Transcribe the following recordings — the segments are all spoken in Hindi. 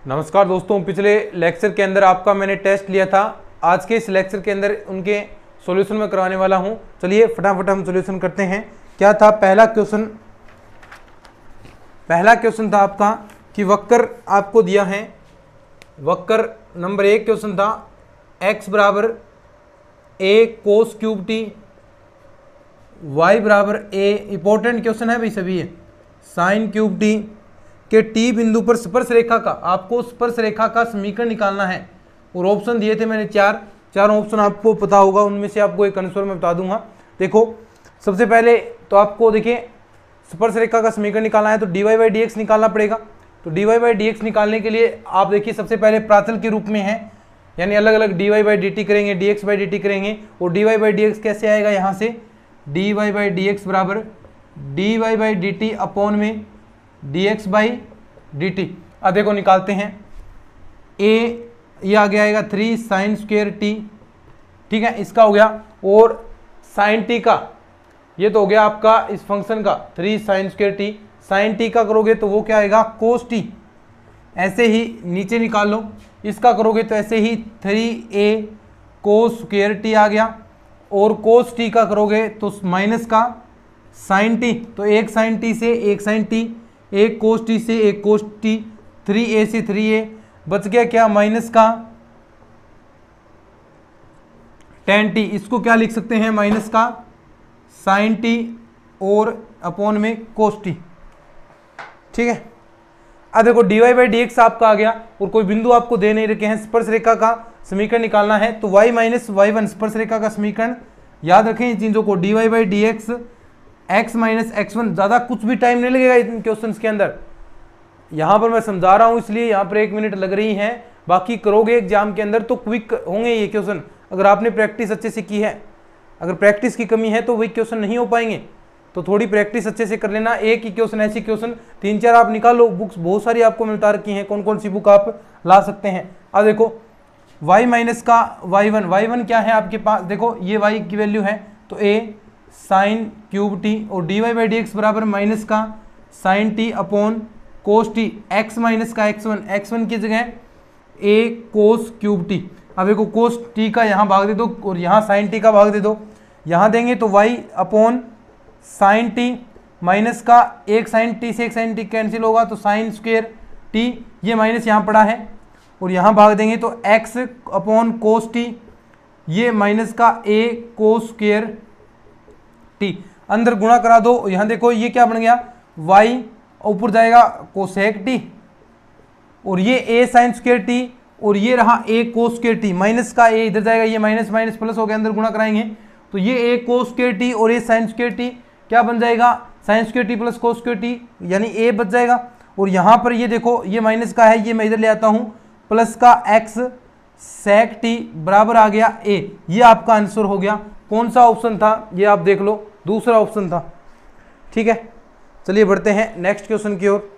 नमस्कार दोस्तों, पिछले लेक्चर के अंदर आपका मैंने टेस्ट लिया था। आज के इस लेक्चर के अंदर उनके सॉल्यूशन में करवाने वाला हूं। चलिए फटाफट हम सॉल्यूशन करते हैं। क्या था पहला क्वेश्चन था आपका कि वक्र आपको दिया है। वक्र नंबर 1 क्वेश्चन था x बराबर a cos cube T, y बराबर a, इंपॉर्टेंट क्वेश्चन है भाई सभी ये, साइन क्यूब टी के टी बिंदु पर स्पर्श रेखा का, आपको स्पर्श रेखा का समीकरण निकालना है। और ऑप्शन दिए थे मैंने चारों ऑप्शन आपको पता होगा, उनमें से आपको एक आंसर मैं बता दूंगा। देखो सबसे पहले तो आपको देखिए स्पर्श रेखा का समीकरण निकालना है तो dy बाई डी एक्स निकालना पड़ेगा। तो dy बाई डी एक्स निकालने के लिए आप देखिए सबसे पहले प्राचल के रूप में है, यानी अलग अलग dy बाई डी टी करेंगे, dx बाई डी टी करेंगे। और dy बाई डी एक्स कैसे आएगा, यहाँ से dy बाई डी एक्स बराबर dy by D T upon में dx बाई डी टी। अब देखो निकालते हैं, a ये आगे आएगा 3 साइन स्क्वेयर टी, ठीक है, इसका हो गया। और साइन टी का ये तो हो गया आपका इस फंक्शन का 3 sine square t, sine t का करोगे तो वो क्या आएगा कोस टी। ऐसे ही नीचे निकाल लो, इसका करोगे तो ऐसे ही 3a कोस स्क्वेयर टी आ गया। और कोस टी का करोगे तो माइनस का साइन टी, तो एक साइन टी से एक साइन टी, एक कोस टी से एक कोस टी, 3a से 3a, बच गया क्या माइनस का tan टी। इसको क्या लिख सकते हैं, माइनस का साइन टी और अपॉन में कोस टी, ठीक है। अब देखो dy बाई डी एक्स आपका आ गया और कोई बिंदु आपको दे नहीं रखे हैं, स्पर्श रेखा का समीकरण निकालना है तो y माइनस वाई वन स्पर्श रेखा का समीकरण। याद रखें इन चीजों को, dy by d x x minus x one, ज़्यादा कुछ भी टाइम नहीं लगेगा इन क्वेश्चंस के अंदर। यहाँ पर मैं समझा रहा हूँ इसलिए यहाँ पर 1 मिनट लग रही है, बाकी करोगे एग्जाम के अंदर तो क्विक होंगे ये क्वेश्चन, अगर आपने प्रैक्टिस अच्छे से की है। अगर प्रैक्टिस की कमी है तो वही क्वेश्चन नहीं हो पाएंगे, तो थोड़ी प्रैक्टिस अच्छे से कर लेना। एक ही क्वेश्चन, ऐसी क्वेश्चन 3-4 आप निकालो, बुक्स बहुत सारी आपको मिलता रखी हैं, कौन कौन सी बुक आप ला सकते हैं। अब देखो y माइनस का y1 क्या है आपके पास, देखो ये y की वैल्यू है तो a साइन क्यूब टी, और dy बाई डी एक्स बराबर माइनस का sine t upon cos t, x minus का x1 की जगह a कोस क्यूब टी। अब देखो कोस टी का यहाँ भाग दे दो और यहाँ साइन टी का भाग दे दो, यहाँ देंगे तो y upon sine T minus का एक साइन टी से एक साइन टी कैंसिल होगा तो साइन स्क्वेयर टी, ये माइनस यहाँ पड़ा है, और यहाँ भाग देंगे तो x अपॉन कोस टी, ये माइनस का a कोस स्क्वेयर टी, अंदर गुणा करा दो। यहाँ देखो ये क्या बन गया, y ऊपर जाएगा कोसेक टी, और ये a साइन स्क्वेयर टी, और ये रहा a cos square T, minus का a इधर जाएगा, ये माइनस माइनस प्लस हो गया, अंदर गुणा कराएंगे तो ये a कोस स्क्वेयर टी और a साइन स्क्वेयर टी क्या बन जाएगा, sign square T plus cos square T, यानी a बच जाएगा। और यहाँ पर ये देखो ये माइनस का है, ये मैं इधर ले आता हूँ, प्लस का x सेक टी बराबर आ गया a। ये आपका आंसर हो गया। कौन सा ऑप्शन था ये आप देख लो, दूसरा ऑप्शन था, ठीक है। चलिए बढ़ते हैं नेक्स्ट क्वेश्चन की ओर।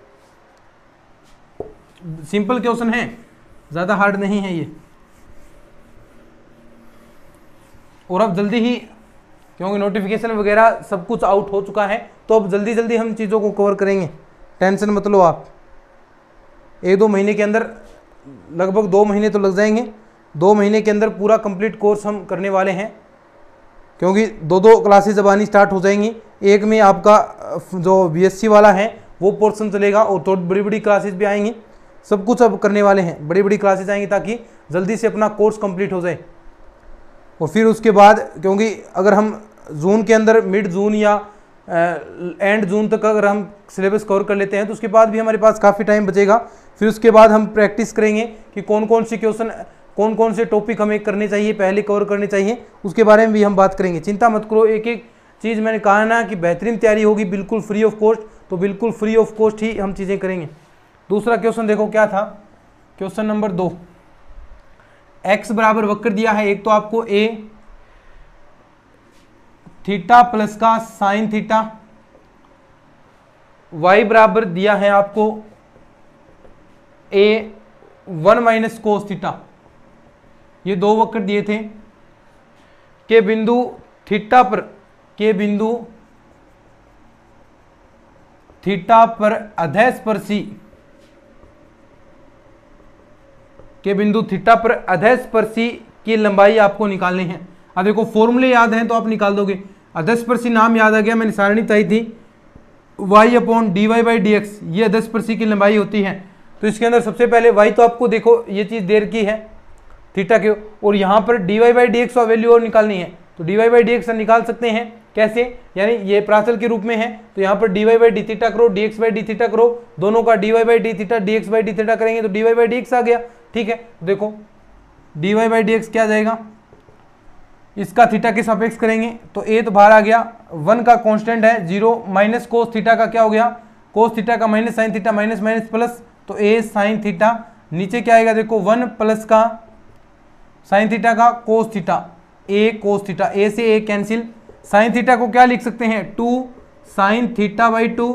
सिंपल क्वेश्चन है, ज़्यादा हार्ड नहीं है ये, और अब जल्दी ही, क्योंकि नोटिफिकेशन वगैरह सब कुछ आउट हो चुका है, तो अब जल्दी जल्दी हम चीज़ों को कवर करेंगे, टेंशन मत लो आप। 1-2 महीने के अंदर, लगभग 2 महीने तो लग जाएंगे, 2 महीने के अंदर पूरा कंप्लीट कोर्स हम करने वाले हैं, क्योंकि 2-2 क्लासेज जब आनी स्टार्ट हो जाएंगी। एक में आपका जो बीएससी वाला है वो पोर्शन चलेगा, और थोड़ी बड़ी बड़ी क्लासेज भी आएंगी, सब कुछ अब करने वाले हैं, बड़ी बड़ी क्लासेज आएंगी ताकि जल्दी से अपना कोर्स कंप्लीट हो जाए। और फिर उसके बाद, क्योंकि अगर हम जून के अंदर, मिड जून या एंड जून तक अगर हम सिलेबस कवर कर लेते हैं तो उसके बाद भी हमारे पास काफ़ी टाइम बचेगा। फिर उसके बाद हम प्रैक्टिस करेंगे कि कौन कौन सी क्वेश्चन, कौन कौन से टॉपिक हमें करने चाहिए, पहले कवर करने चाहिए, उसके बारे में भी हम बात करेंगे। चिंता मत करो, एक एक चीज़ मैंने कहा ना कि बेहतरीन तैयारी होगी, बिल्कुल फ्री ऑफ कॉस्ट, तो बिल्कुल फ्री ऑफ कॉस्ट ही हम चीज़ें करेंगे। दूसरा क्वेश्चन देखो क्या था, क्वेश्चन नंबर 2, x बराबर वक्र दिया है एक तो आपको a थीटा प्लस का साइन थीटा, y बराबर दिया है आपको a 1 माइनस कोस थीटा। ये 2 वक्र दिए थे के बिंदु थीटा पर, के बिंदु थीटा पर अधस्पर्शी के बिंदु थीटा पर अधस्पर्शी की लंबाई आपको निकालनी है। अब देखो फॉर्मूले याद हैं तो आप निकाल दोगे। अधस्पर्शी नाम याद आ गया, मैंने सारणी बताई थी, y upon d y by d x, ये अधस्पर्शी की लंबाई होती है। तो इसके अंदर सबसे पहले y तो आपको देखो ये चीज़ देर की है थीटा के, और यहाँ पर d y by d x का वैल्यू और निकालनी है। तो d y by d x निकाल सकते हैं कैसे, यानी ये प्राचल के रूप में है तो यहाँ पर d y by d theta करो, d x by d theta करो, दोनों का d y by d theta d x by d theta करेंगे तो d y by d x आ गया। ठीक है, देखो d y by d x क्या आ जाएगा, इसका थीटा के सापेक्ष करेंगे तो ए तो बाहर आ गया, 1 का कांस्टेंट है 0, माइनस कोस थीटा का क्या हो गया, कोस थीटा का minus sine theta, minus minus plus, तो ए साइन थीटा, नीचे क्या आएगा देखो 1 प्लस का साइन थीटा का कोस थीटा, ए कोस थीटा, ए से ए कैंसिल, साइन थीटा को क्या लिख सकते हैं 2 sine theta by 2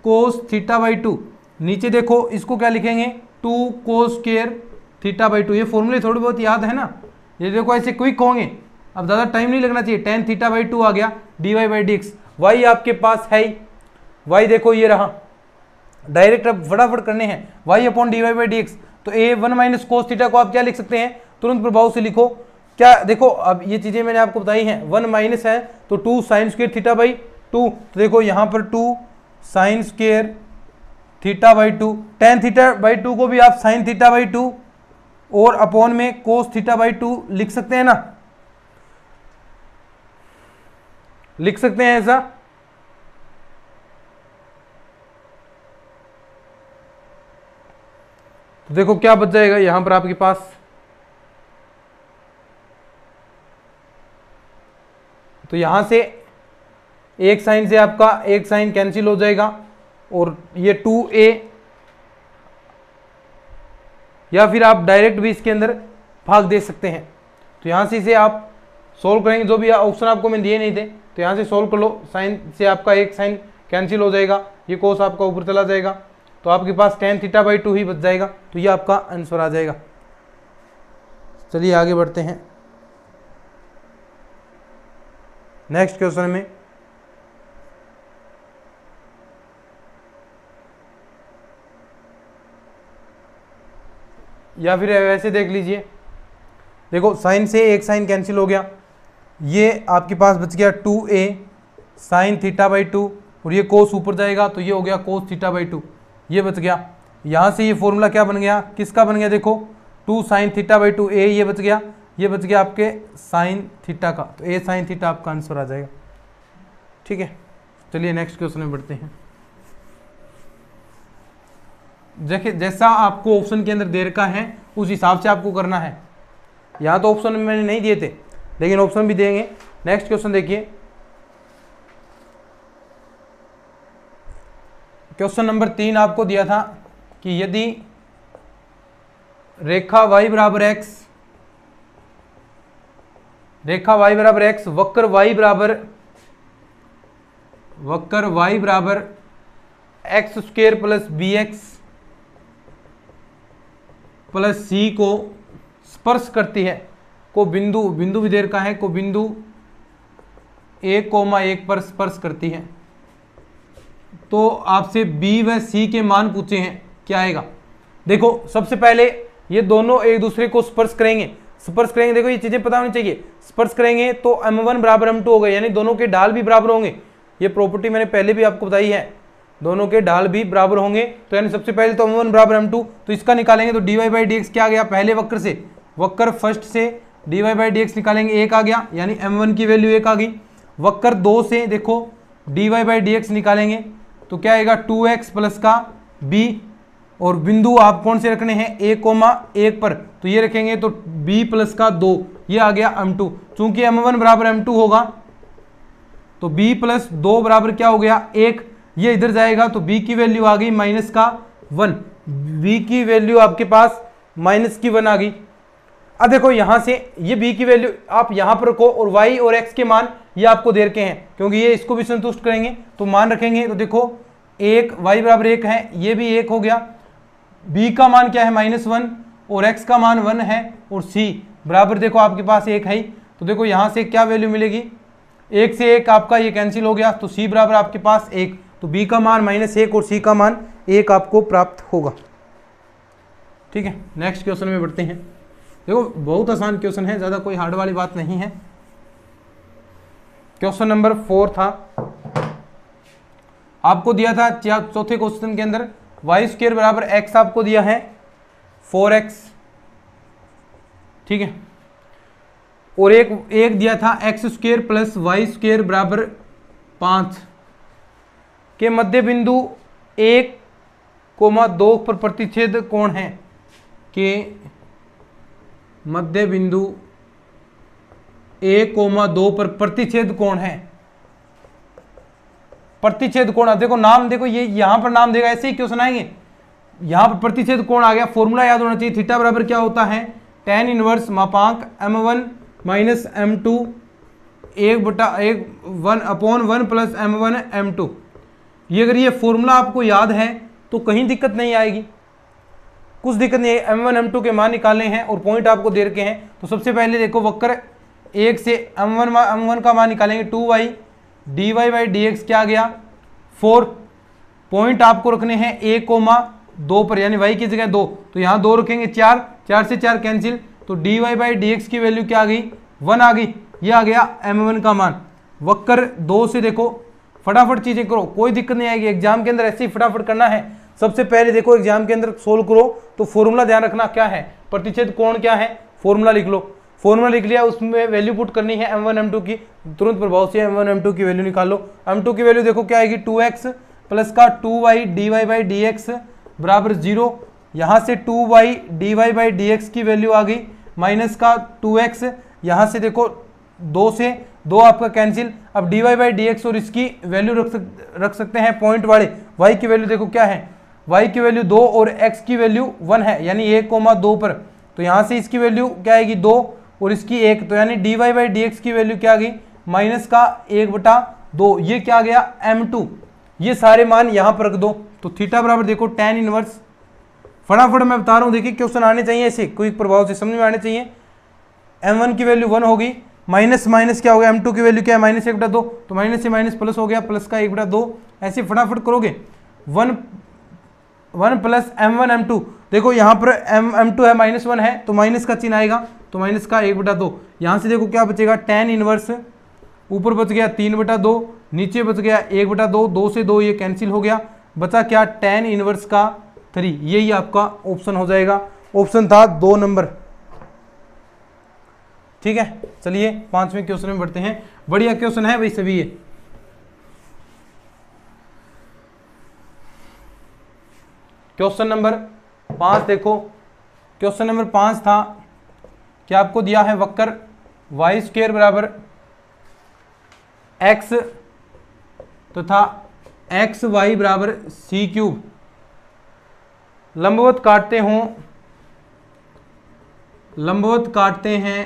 cos theta by 2, नीचे देखो इसको क्या लिखेंगे 2 कोस स्क्वायर थीटा बाई 2। ये फॉर्मूले थोड़ी बहुत याद है ना, ये देखो ऐसे क्विक होंगे, अब ज़्यादा टाइम नहीं लगना चाहिए। टेन थीटा बाई 2 आ गया d y by d x, y आपके पास है ही, वाई देखो ये रहा, डायरेक्ट अब फटाफट करने हैं, y upon d y by d x, तो ए 1 माइनस कोस थीटा को आप क्या लिख सकते हैं, तुरंत प्रभाव से लिखो क्या, देखो अब ये चीज़ें मैंने आपको बताई हैं, 1 माइनस है तो 2 साइन स्क्वायर थीटा बाई 2, तो देखो यहाँ पर 2 sine square theta by 2, tan theta by 2 को भी आप साइन थीटा बाई 2 और अपॉन में कोस थीटा बाई 2 लिख सकते हैं ना, लिख सकते हैं ऐसा। तो देखो क्या बच जाएगा यहां पर आपके पास, तो यहां से एक साइन से आपका एक साइन कैंसिल हो जाएगा और ये 2a, या फिर आप डायरेक्ट भी इसके अंदर भाग दे सकते हैं। तो यहां से इसे आप सोल्व करेंगे, जो भी ऑप्शन आपको मैं दिए नहीं थे तो यहां से सोल्व कर लो, साइन से आपका एक साइन कैंसिल हो जाएगा, ये कोस आपका ऊपर चला जाएगा, तो आपके पास टेन थीटा बाई 2 ही बच जाएगा, तो ये आपका आंसर आ जाएगा। चलिए आगे बढ़ते हैं नेक्स्ट क्वेश्चन में। या फिर वैसे देख लीजिए, देखो साइन से एक साइन कैंसिल हो गया, ये आपके पास बच गया 2a साइन थीटा बाई 2, और ये कोस ऊपर जाएगा तो ये हो गया कोस थीटा बाई 2, ये बच गया। यहाँ से ये फॉर्मूला क्या बन गया, किसका बन गया, देखो 2 साइन थीटा बाई 2 ए, ये बच गया, ये बच गया आपके साइन थीटा का, तो ए साइन थीटा आपका आंसर आ जाएगा। ठीक है, चलिए नेक्स्ट क्वेश्चन में बढ़ते हैं। देखिए जैसा आपको ऑप्शन के अंदर दे रखा है उस हिसाब से आपको करना है, यहाँ तो ऑप्शन मैंने नहीं दिए थे लेकिन ऑप्शन भी देंगे। नेक्स्ट क्वेश्चन देखिए, क्वेश्चन नंबर 3 आपको दिया था कि यदि रेखा y बराबर x, रेखा y बराबर x, वक्र y बराबर x square plus b x plus c को स्पर्श करती है, को बिंदु भी दे रखा है, को बिंदु 1,1 पर स्पर्श करती है, तो आपसे b व c के मान पूछे हैं, क्या आएगा। देखो सबसे पहले ये दोनों एक दूसरे को स्पर्श करेंगे, देखो ये चीजें पता होनी चाहिए, स्पर्श करेंगे तो m1 बराबर m2 हो गए, यानी दोनों के ढाल भी बराबर होंगे, ये प्रॉपर्टी मैंने पहले भी आपको बताई है, दोनों के ढाल भी बराबर होंगे, तो यानी सबसे पहले तो m1 बराबर m2, तो इसका निकालेंगे तो dy बाई डी एक्स क्या आ गया, पहले वक्र से, वक्र फर्स्ट से dy बाई डी एक्स निकालेंगे 1 आ गया, यानी m1 की वैल्यू 1 आ गई। वक्र 2 से देखो dy बाई डी एक्स निकालेंगे तो क्या आएगा 2x प्लस का b, और बिंदु आप कौन से रखने हैं 1,1 पर, तो ये रखेंगे तो b प्लस का 2, ये आ गया m2। चूंकि m1 बराबर m2 होगा तो b प्लस 2 बराबर क्या हो गया 1, ये इधर जाएगा तो b की वैल्यू आ गई माइनस का 1, b की वैल्यू आपके पास माइनस की 1 आ गई। अब देखो यहां से ये b की वैल्यू आप यहां पर रखो और y और x के मान ये आपको दे रखे हैं, क्योंकि ये इसको भी संतुष्ट करेंगे तो मान रखेंगे, तो देखो 1 y बराबर 1 है, ये भी 1 हो गया, b का मान क्या है -1 और x का मान 1 है, और c बराबर देखो आपके पास 1 है, तो देखो यहां से क्या वैल्यू मिलेगी, 1 से 1 आपका ये कैंसिल हो गया, तो c बराबर आपके पास 1, तो b का मान -1 और c का मान 1 आपको प्राप्त होगा। ठीक है, नेक्स्ट क्वेश्चन में बढ़ते हैं। देखो बहुत आसान क्वेश्चन है, ज़्यादा कोई हार्ड वाली बात नहीं है। क्वेश्चन नंबर 4 था, आपको दिया था चौथे क्वेश्चन के अंदर वाई स्क्वायर बराबर एक्स आपको दिया है 4x, ठीक है, और एक दिया था x square plus y square बराबर 5 के मध्य बिंदु 1,2 पर प्रतिच्छेद कोण है, के मध्य बिंदु 1,2 पर प्रतिच्छेद कोण है। प्रतिच्छेद कोण, अब देखो नाम, देखो ये यहां पर नाम देगा, ऐसे ही क्वेश्चन आएंगे। यहां पर प्रतिच्छेद कोण आ गया, फॉर्मूला याद होना चाहिए, थीटा बराबर क्या होता है, tan इनवर्स मापांक m1 minus m2 1/1 plus m1 m2। ये अगर ये फॉर्मूला आपको याद है तो कहीं दिक्कत नहीं आएगी, कुछ दिक्कत नहीं है। m1 m2 के मान निकालने हैं और पॉइंट आपको दे रखे हैं, तो सबसे पहले देखो वक्र 1 से m1 का मान निकालेंगे, 2y dy/dx क्या आ गया 4। पॉइंट आपको रखने हैं 1,2 पर, यानी y की जगह 2, तो यहाँ 2 रखेंगे, 4 से 4 कैंसिल, तो dy/dx की वैल्यू क्या आ गई 1 आ गई। ये आ गया m1 का मान। वक्र 2 से देखो, फटाफट चीजें करो, कोई दिक्कत नहीं आएगी, एग्जाम के अंदर ऐसे ही फटाफट करना है। सबसे पहले देखो एग्जाम के अंदर सोल्व करो तो फॉर्मूला ध्यान रखना क्या है, प्रतिच्छेद कोण क्या है, फॉर्मूला लिख लो। फॉर्मूला लिख लिया, उसमें वैल्यू पुट करनी है m1 m2 की, तुरंत प्रभाव से m1 m2 की वैल्यू निकाल लो। m2 की वैल्यू देखो क्या आएगी, 2x प्लस का 2y dy/dx बराबर 0। यहाँ से 2y dy/dx की वैल्यू आ गई, माइनस का 2x, यहाँ से देखो 2 से 2 आपका कैंसिल। अब dy/dx और इसकी वैल्यू रख सकते हैं पॉइंट वाले। y की वैल्यू देखो क्या है, y की वैल्यू 2 और x की वैल्यू 1 है, यानी 1,2 पर, तो यहाँ से इसकी वैल्यू क्या आएगी 2 और इसकी 1, तो यानी dy/dx की वैल्यू क्या आ गई माइनस का 1/2। ये क्या आ गया m2। ये सारे मान यहाँ पर रख दो, तो थीटा बराबर देखो tan इनवर्स, फटाफट मैं बता रहा हूँ, देखिए क्वेश्चन आने चाहिए ऐसे, कोई प्रभाव से समझ में आने चाहिए। m1 की वैल्यू 1 होगी, माइनस माइनस क्या हो गया, m2 की वैल्यू क्या है -1/2, तो माइनस से माइनस प्लस हो गया, प्लस का 1/2, ऐसे फटाफट करोगे। 1 प्लस m1 m2, देखो यहाँ पर m2 है -1 है, तो माइनस का चिन्ह आएगा, तो माइनस का 1/2। यहाँ से देखो क्या बचेगा, tan इनवर्स, ऊपर बच गया 3/2, नीचे बच गया 1/2, 2 से 2 ये कैंसिल हो गया, बचा क्या tan इनवर्स का 3। यही आपका ऑप्शन हो जाएगा, ऑप्शन था 2 नंबर। ठीक है, चलिए 5वें क्वेश्चन में बढ़ते हैं। बढ़िया क्वेश्चन है भाई सभी ये। क्वेश्चन नंबर 5 देखो, क्वेश्चन नंबर 5 था कि आपको दिया है वक्र वाई स्क्वायर बराबर x तथा एक्स वाई बराबर c3 लंबवत काटते हैं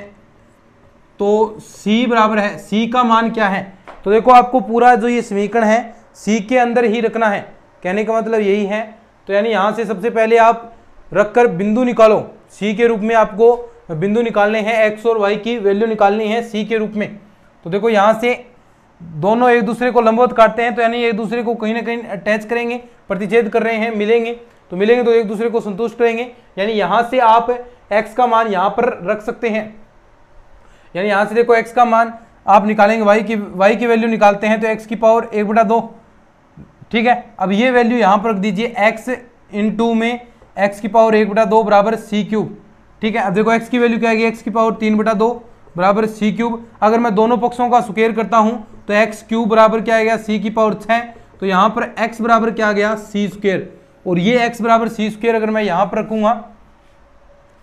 तो c बराबर है, c का मान क्या है। तो देखो आपको पूरा जो ये समीकरण है c के अंदर ही रखना है, कहने का मतलब यही है। तो यानी यहाँ से सबसे पहले आप रखकर बिंदु निकालो, c के रूप में आपको बिंदु निकालने हैं, x और y की वैल्यू निकालनी है c के रूप में। तो देखो यहाँ से दोनों एक दूसरे को लंबवत काटते हैं, तो यानी एक दूसरे को कहीं ना कहीं अटैच करेंगे, प्रतिच्छेद कर रहे हैं, मिलेंगे तो एक दूसरे को संतुष्ट करेंगे। यानी यहाँ से आप x का मान यहाँ पर रख सकते हैं, यानी यहाँ से देखो x का मान आप निकालेंगे, y की वैल्यू निकालते हैं तो x की पावर 1/2। ठीक है, अब ये वैल्यू यहाँ पर रख दीजिए, x × में x की पावर 1/2 बराबर c3। ठीक है, अब देखो x की वैल्यू क्या आएगी, x की पावर 3/2 बराबर c3। अगर मैं दोनों पक्षों का स्क्वायर करता हूँ तो x³ बराबर क्या आ गया, c की पावर 6। तो यहाँ पर x बराबर क्या आ गया, c², और ये x बराबर c² अगर मैं यहाँ पर रखूंगा,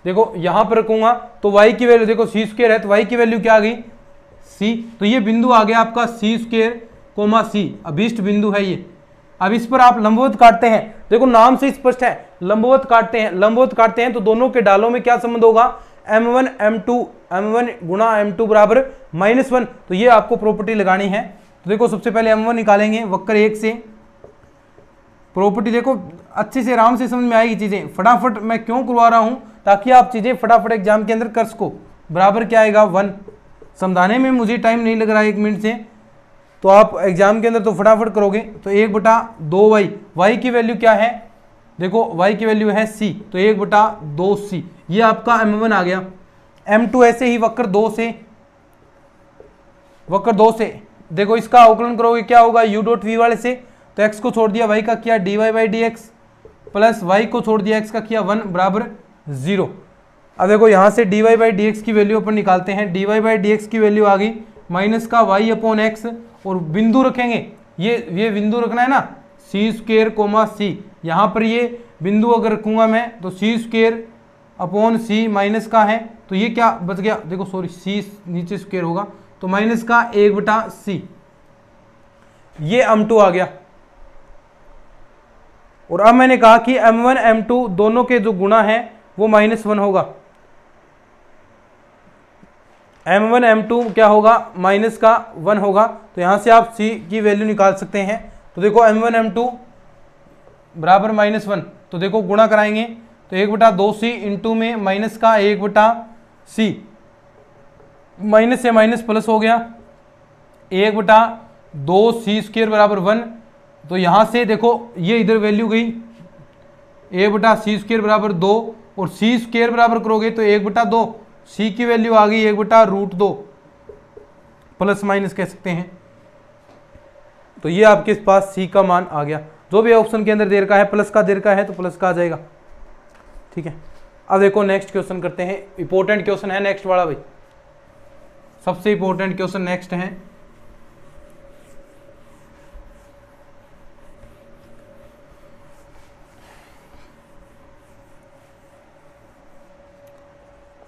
देखो यहाँ पर रखूंगा तो y की वैल्यू देखो c² है, तो y की वैल्यू क्या आ गई c। तो ये बिंदु आ गया आपका c², c अभीष्ट बिंदु है ये। अब इस पर आप लंबवत काटते हैं, देखो नाम से स्पष्ट है, लंबवत काटते हैं तो दोनों के डालों में क्या संबंध होगा, m1 गुणा m2 बराबर -1। तो ये आपको प्रॉपर्टी लगानी है। तो देखो सबसे पहले m1 निकालेंगे वक्र 1 से, प्रॉपर्टी देखो अच्छे से आराम से समझ में आएगी चीजें, फटाफट मैं क्यों करवा रहा हूं, ताकि आप चीजें फटाफट एग्जाम के अंदर कर सको। बराबर क्या आएगा 1, समझाने में मुझे टाइम नहीं लग रहा है 1 मिनट से, तो आप एग्जाम के अंदर तो फटाफट करोगे। तो 1/2y, y की वैल्यू क्या है देखो y की वैल्यू है c, तो 1/2c, ये आपका m1 आ गया। m2 ऐसे ही वक्र 2 से देखो इसका अवकलन करोगे क्या होगा, u डॉट v वाले से, तो x को छोड़ दिया y का किया dy/dx प्लस y को छोड़ दिया x का किया 1 बराबर 0। अब देखो यहाँ से dy/dx की वैल्यू अपन निकालते हैं। dy/dx की वैल्यू आ गई माइनस का y/x, और बिंदु रखेंगे, ये बिंदु रखना है ना, c² c, यहाँ पर ये बिंदु अगर रखूंगा मैं तो c² माइनस का है, तो ये क्या बच गया, देखो सॉरी c नीचे स्क्वायर होगा तो माइनस का 1/c, ये m2 आ गया। और अब मैंने कहा कि m1 m2 दोनों के जो गुणा है वो -1 होगा। m1 m2 क्या होगा, माइनस का 1 होगा, तो यहां से आप c की वैल्यू निकाल सकते हैं। तो देखो m1 m2 बराबर -1, तो देखो गुणा कराएंगे तो 1/2c इंटू में माइनस का 1/c, माइनस से माइनस प्लस हो गया, 1/2c² बराबर 1। तो यहां से देखो ये इधर वैल्यू गई 1/c² बराबर 2, और c² बराबर करोगे तो 1/2, c की वैल्यू आ गई 1/√2, प्लस माइनस कह सकते हैं। तो ये आपके पास c का मान आ गया। जो भी ऑप्शन के अंदर दे रखा है प्लस का दे रखा है तो प्लस का आ जाएगा। ठीक है, अब देखो नेक्स्ट क्वेश्चन करते हैं। इंपॉर्टेंट क्वेश्चन है नेक्स्ट वाला भाई, सबसे इंपॉर्टेंट क्वेश्चन नेक्स्ट है।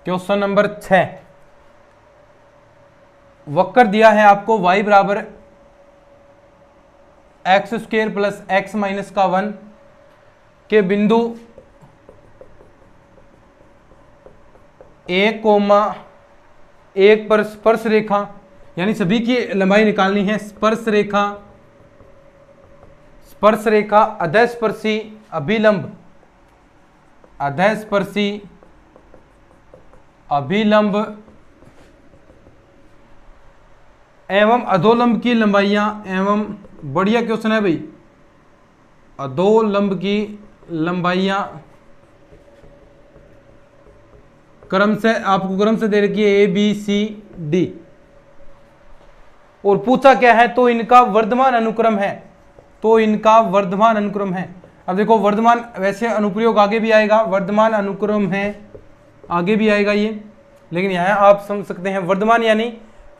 क्वेश्चन नंबर 6, वक्र दिया है आपको y बराबर x² प्लस x माइनस का 1 के बिंदु 1,1 पर स्पर्श रेखा, यानी सभी की लंबाई निकालनी है। स्पर्श रेखा अधस्पर्शी अभिलंब एवं अधोलंब की लंबाइयां, एवं बढ़िया क्वेश्चन है भाई, अधोलंब की लंबाइयां क्रम से दे रखी है A B C D, और पूछा क्या है, तो इनका वर्धमान अनुक्रम है। अब देखो वर्धमान, वैसे अनुप्रयोग आगे भी आएगा, वर्धमान अनुक्रम है आगे भी आएगा ये, लेकिन यहाँ आप समझ सकते हैं वर्धमान यानी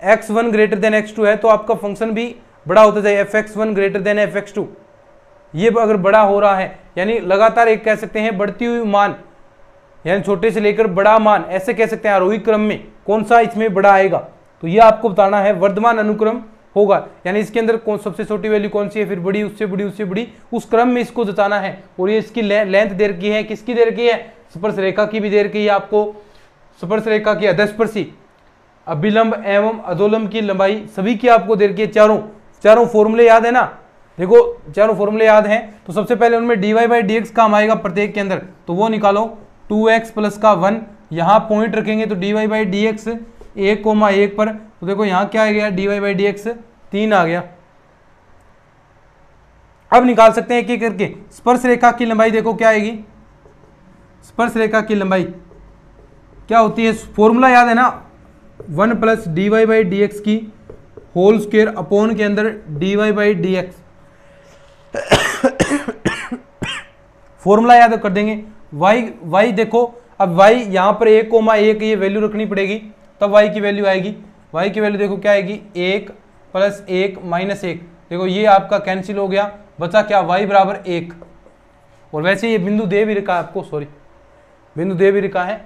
x1 ग्रेटर देन x2 है तो आपका फंक्शन भी बड़ा होता जाए, fx1 ग्रेटर देन fx2। ये अगर बड़ा हो रहा है यानी लगातार एक कह सकते हैं बढ़ती हुई मान, यानी छोटे से लेकर बड़ा मान, ऐसे कह सकते हैं आरोही क्रम में कौन सा इसमें बड़ा आएगा, तो ये आपको बताना है। वर्धमान अनुक्रम होगा यानी इसके अंदर कौन सबसे छोटी वैल्यू कौन सी है, फिर बड़ी, उससे बड़ी, उससे बड़ी, उस क्रम में इसको जताना है। और ये इसकी लेंथ दे रखी है, किसकी दे रखी है, स्पर्श रेखा की भी दे रखी है आपको। स्पर्श रेखा की अधस्पर्शी, अभिलंब एवं अधोलंब की लंबाई सभी की आपको दे रखी है। चारों फॉर्मूले याद है ना, देखो चारों फॉर्मूले याद हैं, तो सबसे पहले उनमें dy/dx काम आएगा प्रत्येक के अंदर, तो वो निकालो। 2x प्लस का 1, यहाँ पॉइंट रखेंगे तो dy/dx 1,1 पर, तो देखो यहाँ क्या आ गया, dy/dx 3 आ गया। अब निकाल सकते हैं एक-एक करके। स्पर्श रेखा की लंबाई देखो क्या आएगी, स्पर्श रेखा की लंबाई क्या होती है, फॉर्मूला याद है ना, 1 प्लस dy/dx की होल स्क्वायर अपॉन के अंदर dy/dx, फॉर्मूला याद कर देंगे। y देखो, अब y यहाँ पर 1,1 ये वैल्यू रखनी पड़ेगी, तब y की वैल्यू आएगी। y की वैल्यू देखो क्या आएगी, 1 प्लस 1 माइनस 1, देखो ये आपका कैंसिल हो गया, बचा क्या, y बराबर 1। और वैसे ये बिंदु दे भी रखा है आपको, सॉरी बिंदु दे भी रखा है,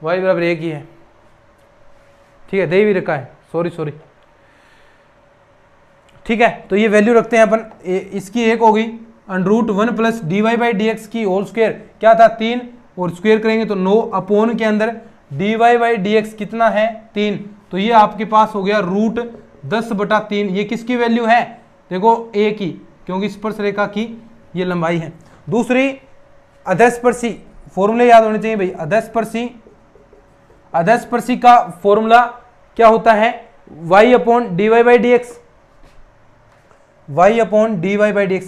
y बराबर 1 ही है, ठीक है, दे भी रखा है, सॉरी ठीक है। तो ये वैल्यू रखते हैं अपन, इसकी 1 होगी, √1 प्लस dy/dx की होल स्क्वायर क्या था 3, और स्क्वायर करेंगे तो 9 अपॉन के अंदर dy/dx कितना है 3, तो ये आपके पास हो गया √10/3। ये किसकी वैल्यू है, देखो a की, क्योंकि स्पर्श रेखा की ये लंबाई है। दूसरी अधस्पर्शी, फॉर्मूले याद होने चाहिए भाई। अधस्पर्शी का फॉर्मूला क्या होता है, y/dy/dx,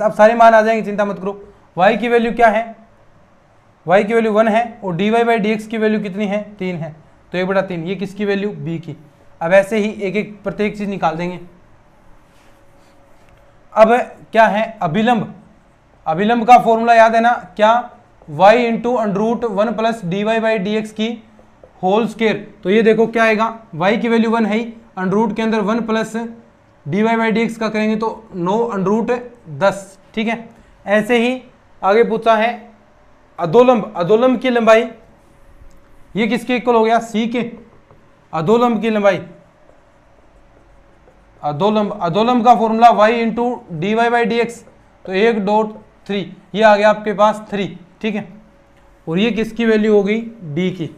अब सारे मान आ जाएंगे, चिंता मत करो। y की वैल्यू क्या है, y की वैल्यू 1 है और dy/dx की वैल्यू कितनी है 3 है, तो 1/3 ये किसकी वैल्यू b की। अब ऐसे ही एक एक प्रत्येक चीज निकाल देंगे। अब क्या है अभिलंब, अभिलंब का फॉर्मूला याद है ना क्या, y इंटू √1 प्लस dy/dx की होल स्क्वायर। तो ये देखो क्या आएगा, y की वैल्यू 1 है ही, √ के अंदर 1 प्लस dy/dx का करेंगे तो 9 √10, ठीक है। ऐसे ही आगे पूछा है अधोलंब, अधोलंब की लंबाई ये किसके इक्वल हो गया, c के। अधोलंब की लंबाई, अधोलंब, अधोलंब का फॉर्मूला y इंटू dy/dx, तो 1.3 ये आ गया आपके पास 3, ठीक है। और ये किसकी वैल्यू हो गई d की।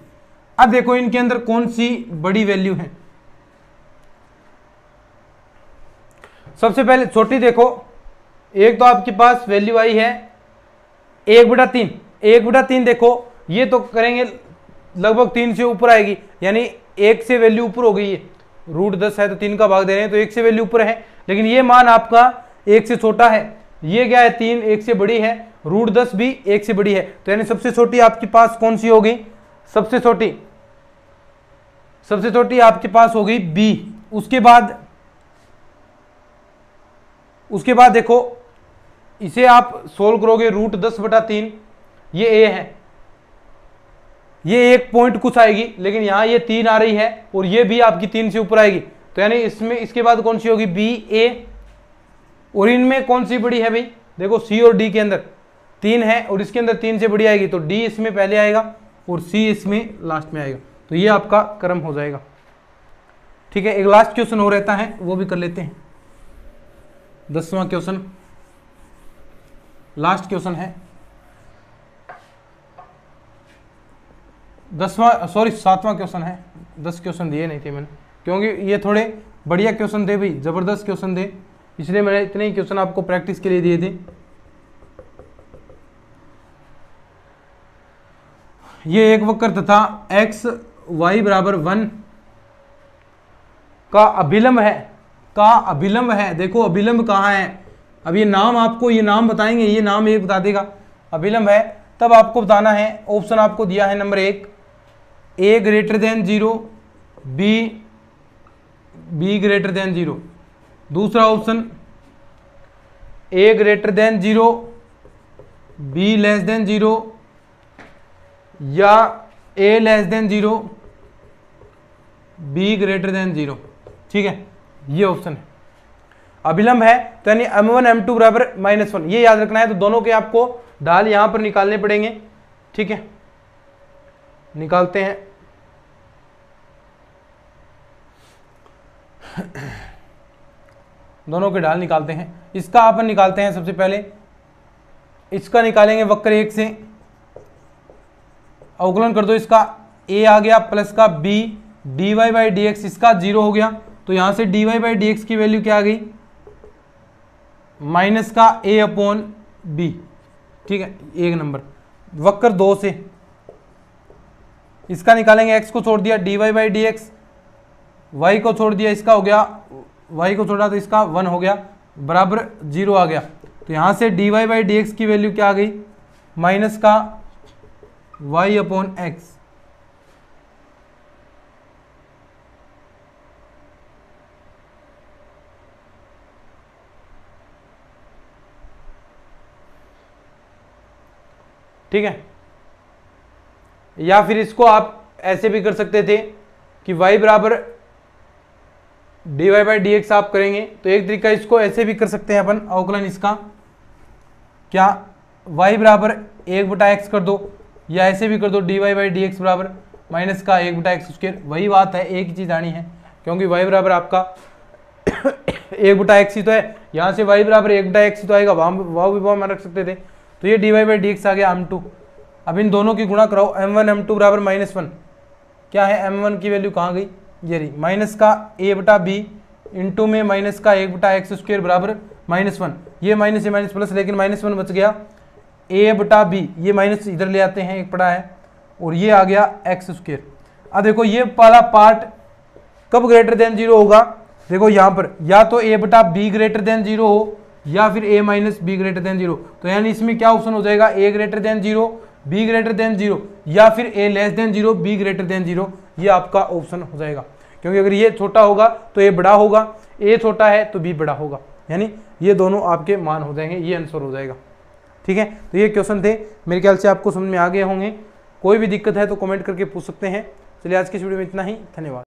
अब देखो इनके अंदर कौन सी बड़ी वैल्यू है। सबसे पहले छोटी देखो, एक तो आपके पास वैल्यू आई है 1/3, 1/3 देखो ये तो करेंगे लगभग 3 से ऊपर आएगी, यानी 1 से वैल्यू ऊपर हो गई है, √10 है तो 3 का भाग दे रहे हैं तो 1 से वैल्यू ऊपर है। लेकिन ये मान आपका 1 से छोटा है, ये क्या है 3 1 से बड़ी है, √10 भी 1 से बड़ी है, तो यानी सबसे छोटी आपके पास कौन सी होगी, सबसे छोटी आपके पास हो गई b। उसके बाद देखो इसे आप सोल्व करोगे, √10/3 ये a है, ये 1 पॉइंट कुछ आएगी, लेकिन यहां ये 3 आ रही है और ये भी आपकी 3 से ऊपर आएगी, तो यानी इसमें इसके बाद कौन सी होगी b a। और इनमें कौन सी बड़ी है भाई, देखो c और d के अंदर 3 है और इसके अंदर 3 से बड़ी आएगी, तो d इसमें पहले आएगा और c इसमें लास्ट में आएगा, तो ये आपका क्रम हो जाएगा, ठीक है। एक लास्ट क्वेश्चन हो रहता है वो भी कर लेते हैं, 10वां क्वेश्चन, लास्ट क्वेश्चन है 7वां क्वेश्चन है। 10 क्वेश्चन दिए नहीं थे मैंने, क्योंकि ये थोड़े बढ़िया क्वेश्चन थे भाई, जबरदस्त क्वेश्चन थे, इसलिए मैंने इतने ही क्वेश्चन आपको प्रैक्टिस के लिए दिए थे। ये एक वक्र तथा x y बराबर 1 का अभिलंब है, देखो अभिलंब कहाँ है, अब ये नाम आपको, ये नाम बताएंगे, ये नाम एक बता देगा, अभिलंब है तब आपको बताना है। ऑप्शन आपको दिया है नंबर 1 a > 0 b > 0, दूसरा ऑप्शन a > 0 b <0 या a <0 b > 0, ठीक है, ये ऑप्शन है। अभिलंब है तो यानी m1 m2 बराबर -1, ये याद रखना है। तो दोनों के आपको ढाल यहां पर निकालने पड़ेंगे, ठीक है, निकालते हैं। दोनों के ढाल निकालते हैं। इसका अपन निकालते हैं, सबसे पहले इसका निकालेंगे वक्र 1 से, अवकलन कर दो, इसका a आ गया प्लस का b dy/dx, इसका 0 हो गया, तो यहां से dy/dx की वैल्यू क्या आ गई, माइनस का a/b, ठीक है, एक नंबर। वक्र 2 से इसका निकालेंगे, x को छोड़ दिया dy/dx, y को छोड़ दिया, इसका हो गया, y को छोड़ा तो इसका 1 हो गया, बराबर 0 आ गया, तो यहां से dy/dx की वैल्यू क्या आ गई, माइनस का y/x, ठीक है। या फिर इसको आप ऐसे भी कर सकते थे कि y बराबर dy/dx आप करेंगे, तो एक तरीका इसको ऐसे भी कर सकते हैं अपन, अवकलन इसका क्या y बराबर 1/x कर दो, या ऐसे भी कर दो dy/dx बराबर माइनस का 1/x²। वही बात है, एक ही चीज आनी है, क्योंकि y बराबर आपका 1/x ही तो है, यहाँ से y बराबर 1/x ही तो आएगा, वहाँ भी वहाँ रख सकते थे, तो ये dy/dx आ गया m2। अब इन दोनों की गुणा कराओ, m1 m2 बराबर -1, क्या है m1 की वैल्यू कहाँ गई, ये रही, माइनस का a/b इंटू में माइनस का 1/x² बराबर -1, ये माइनस, ये माइनस प्लस, लेकिन -1 बच गया, a/b ये माइनस इधर ले आते हैं, एक पड़ा है, और ये आ गया x²। अब देखो ये वाला पार्ट कब > 0 होगा, देखो यहाँ पर या तो a/b > 0 हो या फिर a minus be greater than 0। तो यानी इसमें क्या ऑप्शन हो जाएगा, a greater than 0, b greater than 0 या फिर a less than 0, b greater than 0, ये आपका ऑप्शन हो जाएगा। क्योंकि अगर ये छोटा होगा तो a बड़ा होगा, a छोटा है तो b बड़ा होगा, यानी ये दोनों आपके मान हो जाएंगे, ये आंसर हो जाएगा। ठीक है, तो ये क्वेश्चन थे, मेरे ख्याल से आपको समझ में आ गए होंगे। कोई भी दिक्कत है तो कमेंट करके पूछ सकते हैं। चलिए आज की इस वीडियो में इतना ही, धन्यवाद।